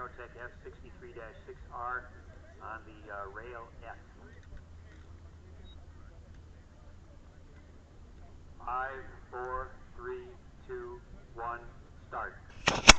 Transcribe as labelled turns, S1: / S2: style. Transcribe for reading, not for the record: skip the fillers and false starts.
S1: Aerotech F63-6R on the rail F. 5, 4, 3, 2, 1, start.